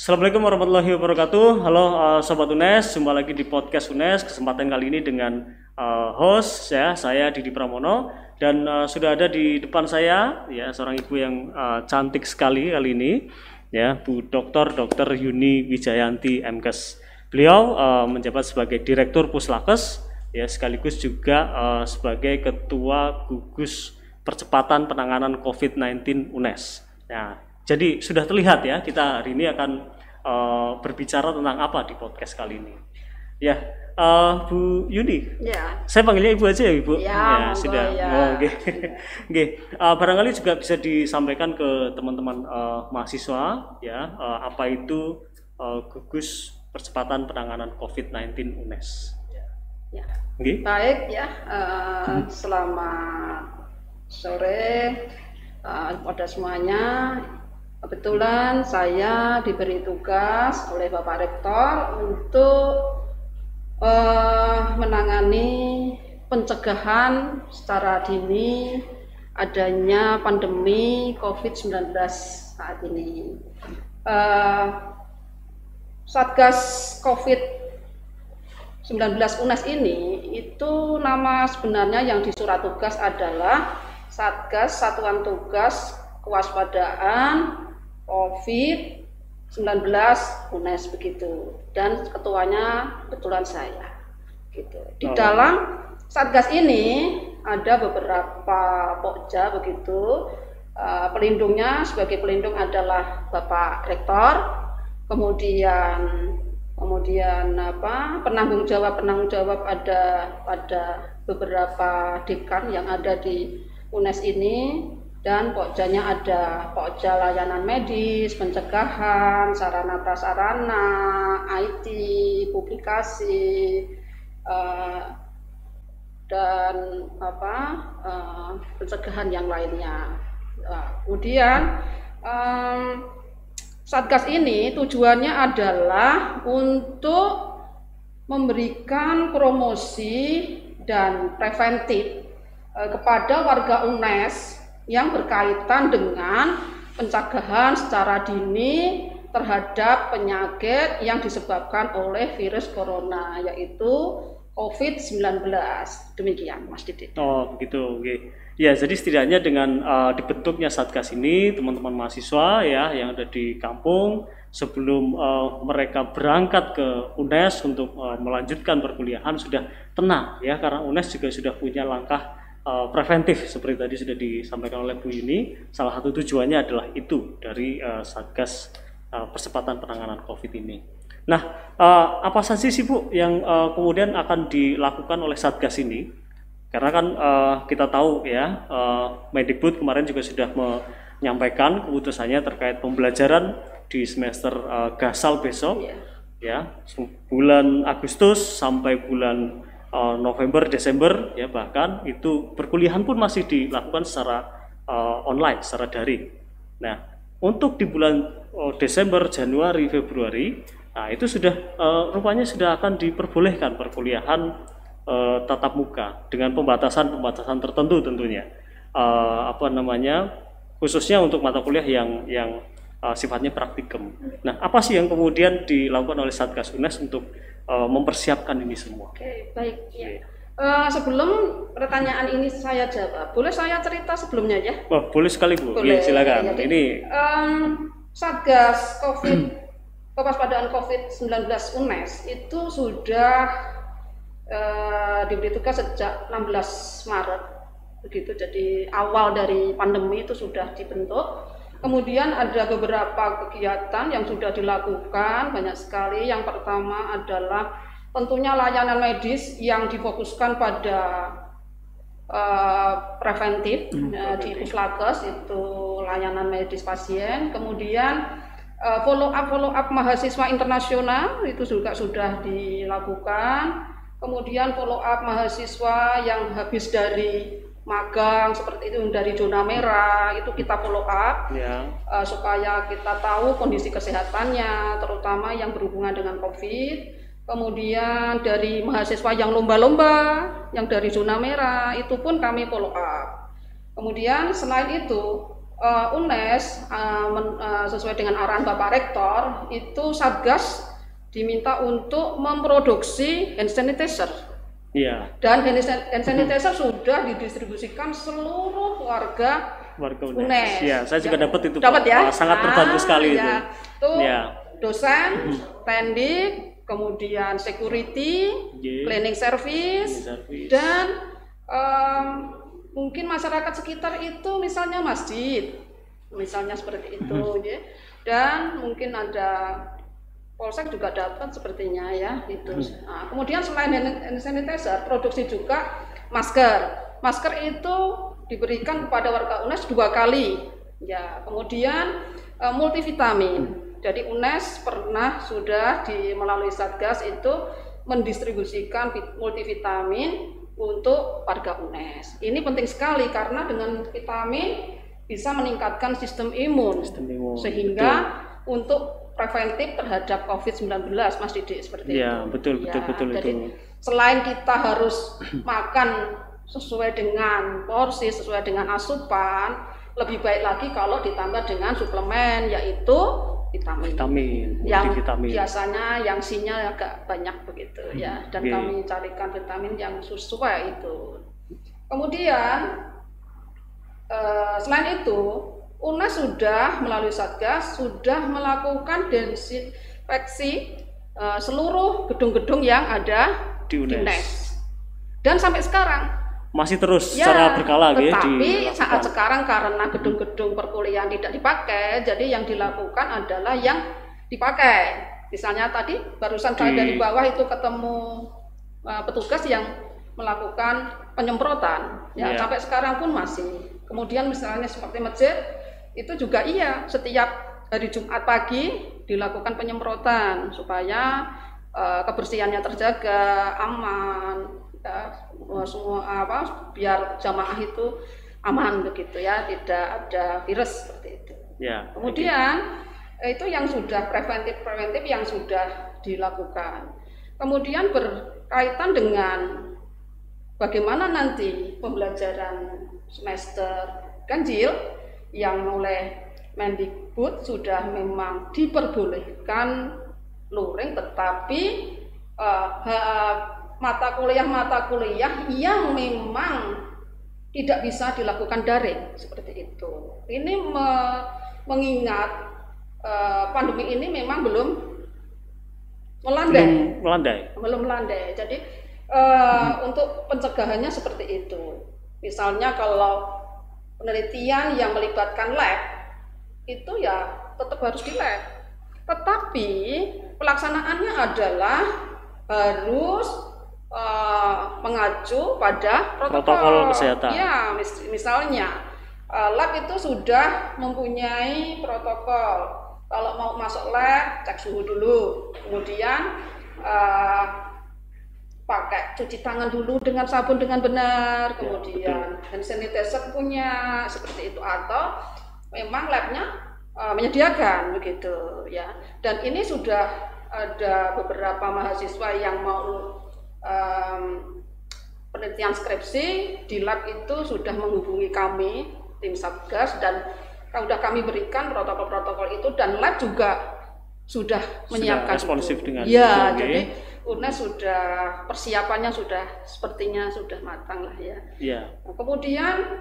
Assalamualaikum warahmatullahi wabarakatuh. Halo Sobat UNES, jumpa lagi di podcast UNES. Kesempatan kali ini dengan host ya, saya Didi Pramono. Dan sudah ada di depan saya ya seorang ibu yang cantik sekali kali ini ya, Bu Dr. Yuni Wijayanti MKes. Beliau menjabat sebagai Direktur Puslakes ya, sekaligus juga sebagai Ketua Gugus Percepatan Penanganan COVID-19 UNES. Nah, jadi sudah terlihat ya, kita hari ini akan berbicara tentang apa di podcast kali ini. Ya, Bu Yuni. Ya. Saya panggilnya Ibu aja ya, Ibu. Ya, sudah. ya. Oh, oke. Oke. Barangkali juga bisa disampaikan ke teman-teman mahasiswa ya, apa itu Gugus Percepatan Penanganan COVID-19 UNES. Ya. Okay. Baik ya. Selamat sore pada semuanya. Kebetulan saya diberi tugas oleh Bapak Rektor untuk menangani pencegahan secara dini adanya pandemi COVID-19 saat ini. Satgas COVID-19 UNES ini itu nama sebenarnya yang di surat tugas adalah Satgas Satuan Tugas Kewaspadaan COVID-19 UNES begitu, dan ketuanya kebetulan saya gitu. Di dalam Satgas ini ada beberapa pokja begitu. Pelindungnya sebagai pelindung adalah Bapak Rektor, kemudian penanggung jawab ada beberapa dekan yang ada di UNES ini. Dan pokjanya ada pokja layanan medis, pencegahan, sarana prasarana, IT, publikasi, dan pencegahan yang lainnya. Kemudian Satgas ini tujuannya adalah untuk memberikan promosi dan preventif kepada warga UNES yang berkaitan dengan pencegahan secara dini terhadap penyakit yang disebabkan oleh virus corona, yaitu COVID-19. Demikian, Mas Didi. Oh, begitu. Oke. Ya, jadi setidaknya dengan dibentuknya Satgas ini, teman-teman mahasiswa ya yang ada di kampung sebelum mereka berangkat ke UNES untuk melanjutkan perkuliahan sudah tenang ya, karena UNES juga sudah punya langkah preventif seperti tadi sudah disampaikan oleh Bu Yuni. Salah satu tujuannya adalah itu dari Satgas Percepatan Penanganan COVID ini. Nah, apa saja sih Bu yang kemudian akan dilakukan oleh Satgas ini? Karena kan kita tahu ya, Mendikbud kemarin juga sudah menyampaikan keputusannya terkait pembelajaran di semester Gasal besok, ya, bulan Agustus sampai bulan November, Desember ya, bahkan itu perkuliahan pun masih dilakukan secara online, secara daring. Nah, untuk di bulan Desember, Januari, Februari, nah itu sudah rupanya sudah akan diperbolehkan perkuliahan tatap muka dengan pembatasan tertentu tentunya. Khususnya untuk mata kuliah yang sifatnya praktikum. Nah, apa sih yang kemudian dilakukan oleh Satgas UNES untuk mempersiapkan ini semua? Oke, baik ya. Sebelum pertanyaan ini saya jawab, boleh saya cerita sebelumnya ya? Oh, boleh sekali Bu. Boleh. Ya, silakan. Ya, ini Satgas Kewaspadaan COVID-19 UNES itu sudah diberi tugas sejak 16 Maret begitu. Jadi awal dari pandemi itu sudah dibentuk. Kemudian ada beberapa kegiatan yang sudah dilakukan, banyak sekali. Yang pertama adalah tentunya layanan medis yang difokuskan pada preventif di Puslakes, itu layanan medis pasien. Kemudian follow up mahasiswa internasional itu juga sudah dilakukan. Kemudian follow up mahasiswa yang habis dari magang seperti itu, dari zona merah, itu kita follow up ya. Supaya kita tahu kondisi kesehatannya, terutama yang berhubungan dengan COVID. Kemudian dari mahasiswa yang lomba-lomba, yang dari zona merah, itu pun kami follow up. Kemudian selain itu UNES sesuai dengan arahan Bapak Rektor itu Satgas diminta untuk memproduksi hand sanitizer. Iya. Dan hand sanitizer sudah didistribusikan seluruh warga UNES. Ya, saya juga dapat itu. Dapat ya? Sangat terbantu sekali itu. Itu dosen, pendik, kemudian security, cleaning service, dan mungkin masyarakat sekitar itu misalnya masjid, misalnya seperti itu, ya. Dan mungkin ada Polsek juga dapat sepertinya ya itu. Nah, kemudian selain hand sanitizer, produksi juga masker. Masker itu diberikan kepada warga UNES 2 kali. Ya, kemudian multivitamin. Jadi UNES pernah sudah melalui Satgas itu mendistribusikan multivitamin untuk warga UNES. Ini penting sekali karena dengan vitamin bisa meningkatkan sistem imun. Sehingga untuk preventif terhadap COVID-19, Mas Didik, seperti ya, itu. Betul jadi, itu. Selain kita harus makan sesuai dengan porsi, sesuai dengan asupan, lebih baik lagi kalau ditambah dengan suplemen, yaitu vitamin yang biasanya yang C-nya agak banyak begitu ya, dan kami carikan vitamin yang sesuai itu. Kemudian selain itu UNES sudah melalui Satgas sudah melakukan desinfeksi seluruh gedung-gedung yang ada di UNES. Dan sampai sekarang masih terus secara berkala ya. Tetapi saat sekarang karena gedung-gedung perkuliahan tidak dipakai, jadi yang dilakukan adalah yang dipakai. Misalnya tadi barusan saya dari bawah itu ketemu petugas yang melakukan penyemprotan. Sampai sekarang pun masih. Kemudian misalnya seperti masjid itu juga setiap hari Jumat pagi dilakukan penyemprotan supaya kebersihannya terjaga, aman, ya, semua biar jamaah itu aman begitu ya, tidak ada virus seperti itu. Ya. Kemudian itu yang sudah preventif yang sudah dilakukan. Kemudian berkaitan dengan bagaimana nanti pembelajaran semester ganjil yang oleh Mendikbud sudah memang diperbolehkan luring, tetapi mata kuliah yang memang tidak bisa dilakukan daring seperti itu. Ini mengingat pandemi ini memang belum melandai. Jadi untuk pencegahannya seperti itu. Misalnya kalau penelitian yang melibatkan lab itu ya tetap harus di lab, tetapi pelaksanaannya adalah harus mengacu pada protokol kesehatan. Ya, misalnya lab itu sudah mempunyai protokol. Kalau mau masuk lab, cek suhu dulu, kemudian pakai cuci tangan dulu dengan sabun dengan benar, kemudian hand sanitizer punya seperti itu, atau memang labnya menyediakan begitu ya. Dan ini sudah ada beberapa mahasiswa yang mau penelitian skripsi di lab itu sudah menghubungi kami tim Satgas dan sudah kami berikan protokol-protokol itu, dan lab juga sudah menyiapkan responsif dengan ya itu, jadi UNES sudah persiapannya sudah sepertinya sudah matang lah ya. Nah, kemudian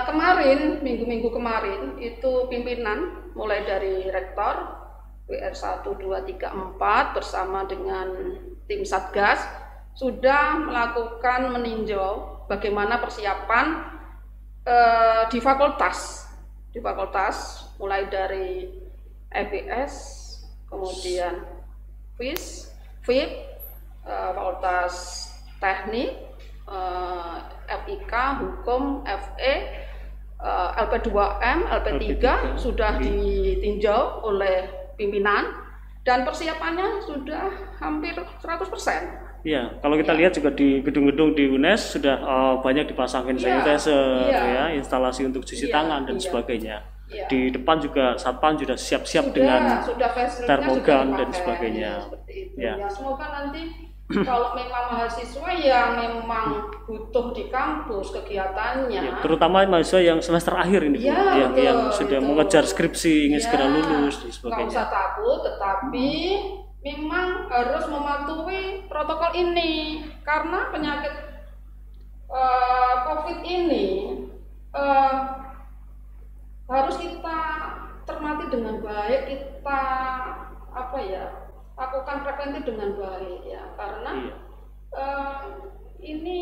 kemarin minggu kemarin itu pimpinan mulai dari rektor WR 1, 2, 3, 4 bersama dengan tim Satgas sudah melakukan meninjau bagaimana persiapan di fakultas mulai dari FIS, kemudian FIP, Fakultas Teknik, FIK, Hukum, FE, LP2M, LP3 sudah ditinjau oleh pimpinan dan persiapannya sudah hampir 100%. Iya, kalau kita lihat juga di gedung-gedung di UNES sudah banyak dipasang hand sanitizer, ya, instalasi untuk cuci tangan dan sebagainya. Di depan juga satpam sudah siap-siap dengan termogan dan sebagainya. Seperti itu. Ya, semoga nanti kalau memang mahasiswa yang memang butuh di kampus kegiatannya. Ya, terutama mahasiswa yang semester akhir ini, ya, betul, yang sudah mengejar skripsi, ingin segera lulus dan sebagainya. Nggak usah takut, tetapi memang harus mematuhi protokol ini karena penyakit COVID ini harus kita cermati dengan baik, kita lakukan preventif dengan baik ya, karena ini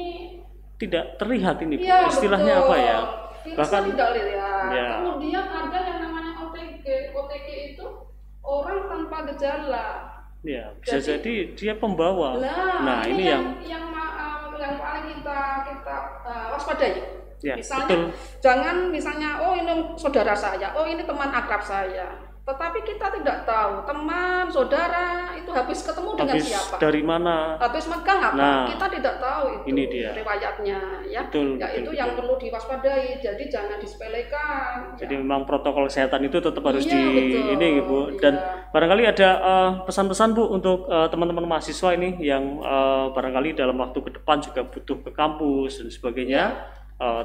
tidak terlihat ini ya, istilahnya betul. apa ya, bahkan tidak lihat ya. Kemudian ada yang namanya OTG itu orang tanpa gejala ya, bisa jadi dia pembawa. Nah ini yang paling kita waspadai ya, misalnya jangan misalnya ini saudara saya, ini teman akrab saya, tetapi kita tidak tahu teman saudara itu habis ketemu dengan siapa, dari mana, habis megang apa, kita tidak tahu itu ini dia riwayatnya ya. Itu yang perlu diwaspadai, jadi jangan disepelekan. Jadi memang protokol kesehatan itu tetap harus ini Bu, dan barangkali ada pesan-pesan Bu untuk teman-teman mahasiswa ini yang barangkali dalam waktu ke depan juga butuh ke kampus dan sebagainya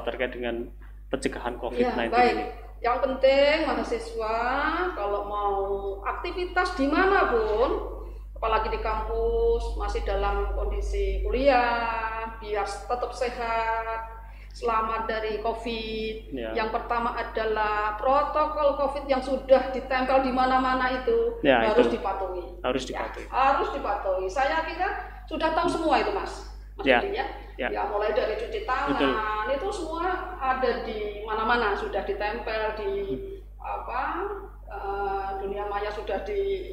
terkait dengan pencegahan COVID-19 ini. Yang penting mahasiswa kalau mau aktivitas dimanapun, apalagi di kampus, masih dalam kondisi kuliah, biar tetap sehat, selamat dari COVID. Yang pertama adalah protokol COVID yang sudah ditempel di mana-mana itu harus dipatuhi. Harus dipatuhi. Saya kira sudah tahu semua itu Mas. Ya, mulai dari cuci tangan itu semua ada di mana-mana, sudah ditempel di dunia maya, sudah di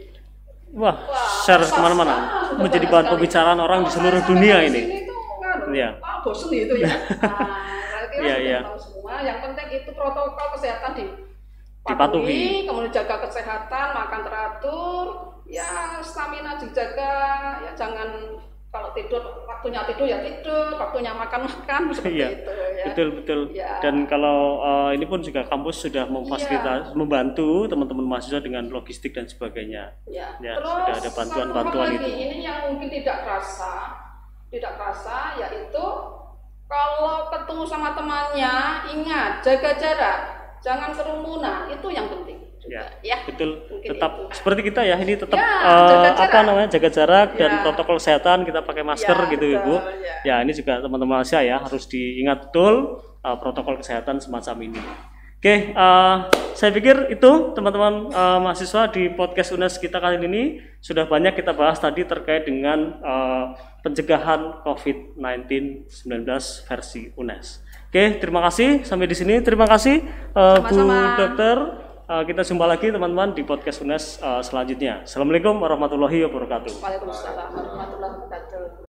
share kemana-mana, menjadi bahan pembicaraan orang di seluruh dunia ini. Bosen itu ya. Kira tahu semua. Yang penting itu protokol kesehatan dipatuhi, kemudian jaga kesehatan, makan teratur, ya stamina dijaga, ya jangan kalau tidur waktunya tidur ya tidur, waktunya makan seperti itu ya. Betul. Ya. Dan kalau ini pun juga kampus sudah memfasilitasi, membantu teman-teman mahasiswa dengan logistik dan sebagainya. Terus sudah ada bantuan-bantuan itu. Ini yang mungkin tidak kerasa yaitu kalau ketemu sama temannya ingat jaga jarak, jangan kerumunan, itu yang penting. Betul. Tetap seperti kita ya, ini tetap jaga jarak dan protokol kesehatan, kita pakai masker gitu Ibu. Ya, ini juga teman-teman mahasiswa ya harus diingat betul protokol kesehatan semacam ini. Oke, saya pikir itu teman-teman mahasiswa di podcast UNES kita kali ini sudah banyak kita bahas tadi terkait dengan pencegahan COVID-19 versi UNES. Oke, terima kasih sampai di sini. Terima kasih Bu Dokter. Kita jumpa lagi teman-teman di podcast UNES selanjutnya. Assalamualaikum warahmatullahi wabarakatuh. Waalaikumsalam warahmatullahi wabarakatuh.